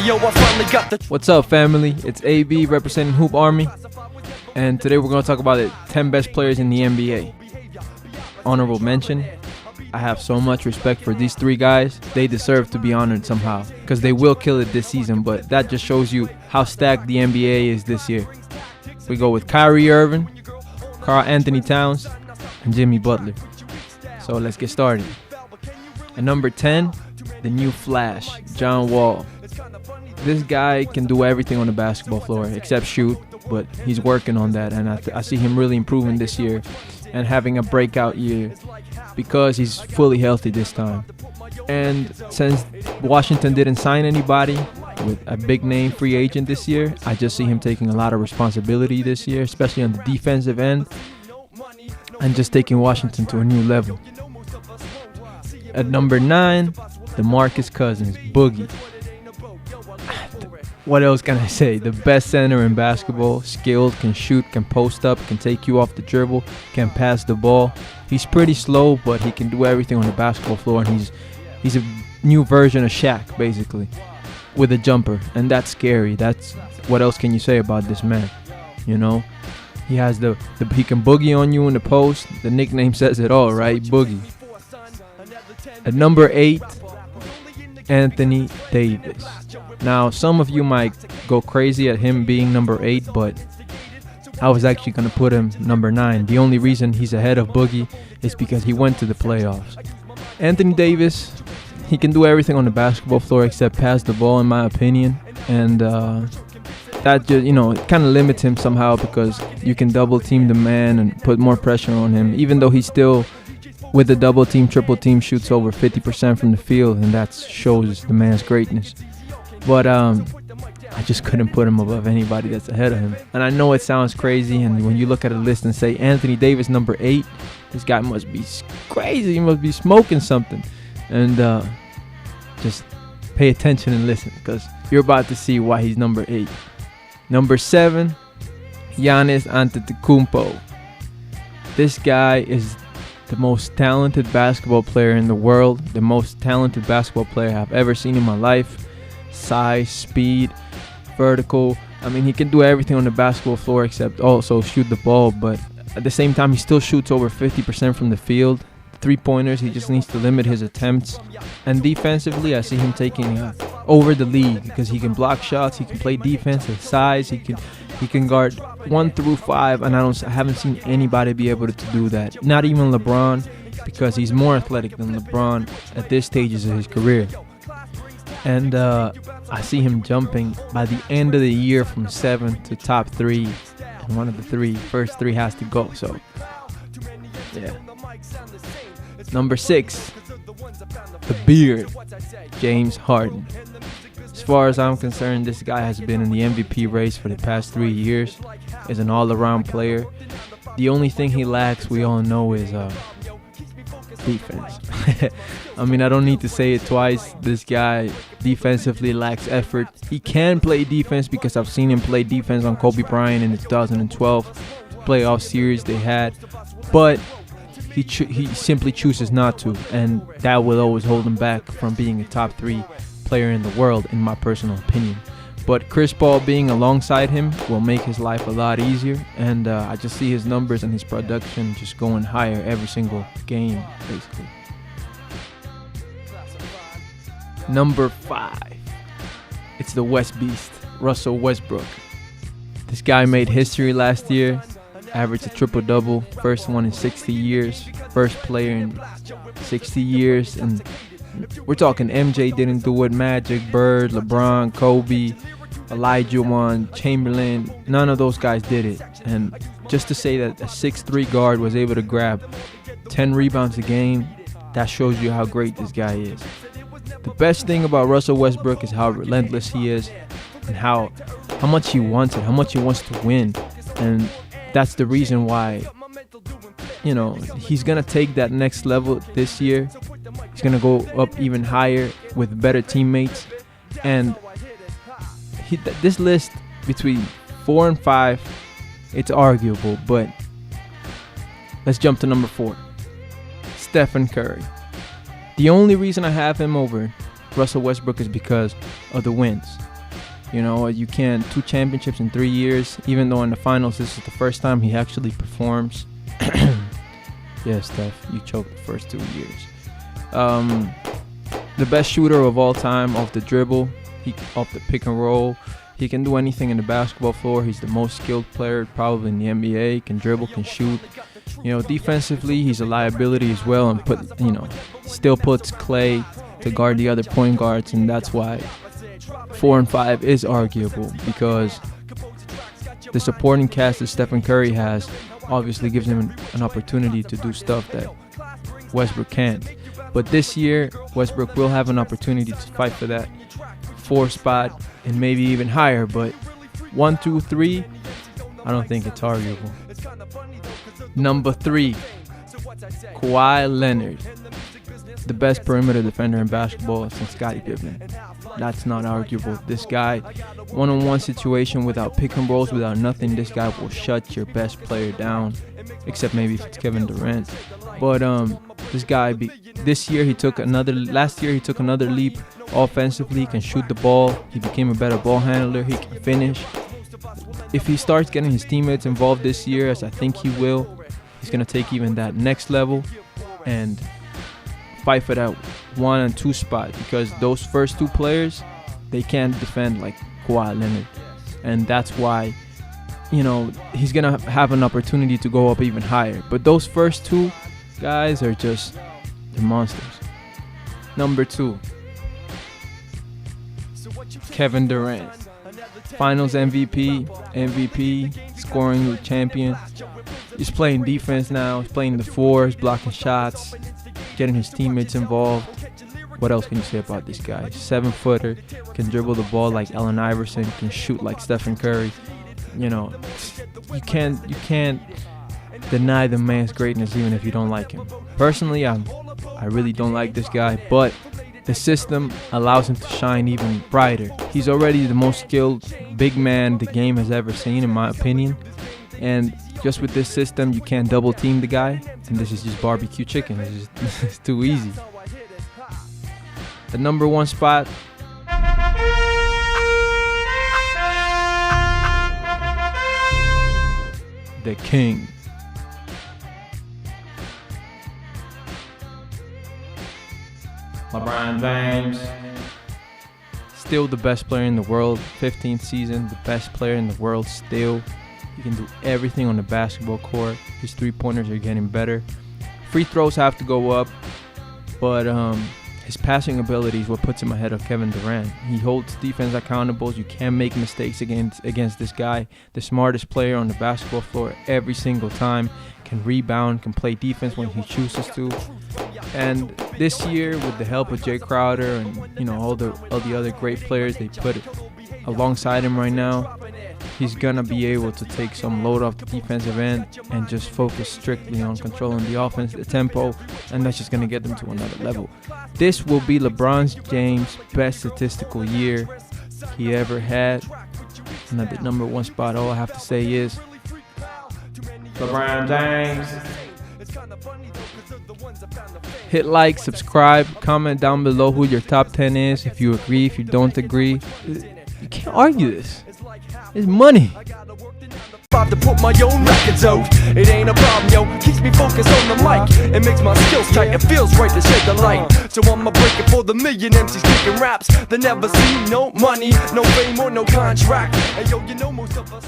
yo, I finally got the. What's up, family? It's AB representing Hoop Army, and today we're going to talk about the 10 best players in the NBA. Honorable mention, I have so much respect for these three guys. They deserve to be honored somehow because they will kill it this season, but that just shows you how stacked the NBA is this year. We go with Kyrie Irving, Karl-Anthony Towns, and Jimmy Butler. So let's get started. At number 10, the new Flash, John Wall. This guy can do everything on the basketball floor except shoot, but he's working on that, and I see him really improving this year and having a breakout year because he's fully healthy this time. And since Washington didn't sign anybody with a big name free agent this year, I just see him taking a lot of responsibility this year, especially on the defensive end, and just taking Washington to a new level. At number 9, DeMarcus Cousins, Boogie. What else can I say? The best center in basketball, skilled, can shoot, can post up, can take you off the dribble, can pass the ball. He's pretty slow, but he can do everything on the basketball floor, and he's a new version of Shaq, basically, with a jumper, and that's scary. That's what else can you say about this man? You know, he has he can boogie on you in the post. The nickname says it all, right? Boogie. At number 8, Anthony Davis. Now, some of you might go crazy at him being number 8, but I was actually going to put him number 9. The only reason he's ahead of Boogie is because he went to the playoffs. Anthony Davis, he can do everything on the basketball floor except pass the ball, in my opinion. And that just, it kind of limits him somehow because you can double team the man and put more pressure on him, even though he still, with the double team, triple team, shoots over 50% from the field, and that shows the man's greatness. But I just couldn't put him above anybody that's ahead of him. And I know it sounds crazy, and when you look at a list and say Anthony Davis number 8, this guy must be crazy. He must be smoking something. And just pay attention and listen, because you're about to see why he's number 8. Number 7, Giannis Antetokounmpo. This guy is the most talented basketball player in the world, the most talented basketball player I've ever seen in my life. Size, speed, vertical. I mean, he can do everything on the basketball floor except also shoot the ball, but at the same time, he still shoots over 50% from the field. 3-pointers, he just needs to limit his attempts. And defensively, I see him taking over the league because he can block shots, he can play defense, his size, he can guard 1 through 5, and I haven't seen anybody be able to do that. Not even LeBron, because he's more athletic than LeBron at this stages of his career. And I see him jumping by the end of the year from 7 to top 3. And one of the first three has to go. So, yeah. Number 6, the beard, James Harden. As far as I'm concerned, this guy has been in the MVP race for the past 3 years. Is an all-around player. The only thing he lacks, we all know, is defense. I mean, I don't need to say it twice. This guy defensively lacks effort. He can play defense because I've seen him play defense on Kobe Bryant in the 2012 playoff series they had, but he simply chooses not to, and that will always hold him back from being a top 3 player in the world, in my personal opinion. But Chris Paul being alongside him will make his life a lot easier, and I just see his numbers and his production just going higher every single game, basically. Number 5, it's the West Beast, Russell Westbrook. This guy made history last year, averaged a triple-double, first one in 60 years, first player in 60 years, and we're talking MJ didn't do it, Magic, Bird, LeBron, Kobe, Olajuwon, Chamberlain, none of those guys did it. And just to say that a 6'3" guard was able to grab 10 rebounds a game, that shows you how great this guy is. The best thing about Russell Westbrook is how relentless he is and how much he wants it, how much he wants to win. And that's the reason why, he's going to take that next level this year. He's going to go up even higher with better teammates. And this list between 4 and 5, it's arguable, but let's jump to number 4. Stephen Curry. The only reason I have him over Russell Westbrook is because of the wins. You know, you can't 2 championships in 3 years. Even though in the finals, this is the first time he actually performs. Yeah, Steph, you choked the first 2 years. The best shooter of all time off the dribble, off the pick and roll. He can do anything in the basketball floor. He's the most skilled player probably in the NBA. Can dribble, can shoot. You know, defensively, he's a liability as well, and still puts Clay to guard the other point guards, and that's why 4 and 5 is arguable, because the supporting cast that Stephen Curry has obviously gives him an opportunity to do stuff that Westbrook can't. But this year, Westbrook will have an opportunity to fight for that 4 spot and maybe even higher. But 1, 2, 3, I don't think it's arguable. Number 3, Kawhi Leonard, the best perimeter defender in basketball since Scottie Pippen. That's not arguable. This guy, one-on-one situation without pick and rolls, without nothing, this guy will shut your best player down, except maybe if it's Kevin Durant. But this guy, last year he took another leap offensively. He can shoot the ball. He became a better ball handler. He can finish. If he starts getting his teammates involved this year, as I think he will, he's gonna take even that next level and fight for that 1 and 2 spot, because those first 2 players, they can't defend like Kawhi Leonard, and that's why, you know, he's gonna have an opportunity to go up even higher. But those first 2 guys are just, they're monsters. Number 2, Kevin Durant, Finals MVP, scoring champion. He's playing defense now. He's playing the 4, he's blocking shots, getting his teammates involved. What else can you say about this guy? 7-footer, can dribble the ball like Allen Iverson, can shoot like Stephen Curry. You know, you can't deny the man's greatness even if you don't like him. Personally, I really don't like this guy, but the system allows him to shine even brighter. He's already the most skilled big man the game has ever seen, in my opinion. And just with this system, you can't double team the guy, and this is just barbecue chicken. It's too easy. The number 1 spot, the king, LeBron James. Still the best player in the world, 15th season, the best player in the world still. He can do everything on the basketball court. His 3-pointers are getting better. Free throws have to go up, but his passing ability is what puts him ahead of Kevin Durant. He holds defense accountable. You can't make mistakes against this guy. The smartest player on the basketball floor every single time. Can rebound, can play defense when he chooses to. And this year, with the help of Jay Crowder and all the other great players they put alongside him right now, he's gonna be able to take some load off the defensive end and just focus strictly on controlling the offense, the tempo, and that's just gonna get them to another level. This will be LeBron James' best statistical year he ever had. And at the number 1 spot, all I have to say is LeBron James. Hit like, subscribe, comment down below who your top 10 is. If you agree, if you don't agree, you can't argue this. It's money. To put my own records out, it ain't a problem, yo. Keeps me focused on the mic. It makes my skills tight. It feels right to shed the light. So I'ma break it for the million MCs kicking raps that never see no money, no fame or no contract. And yo, you know most of us.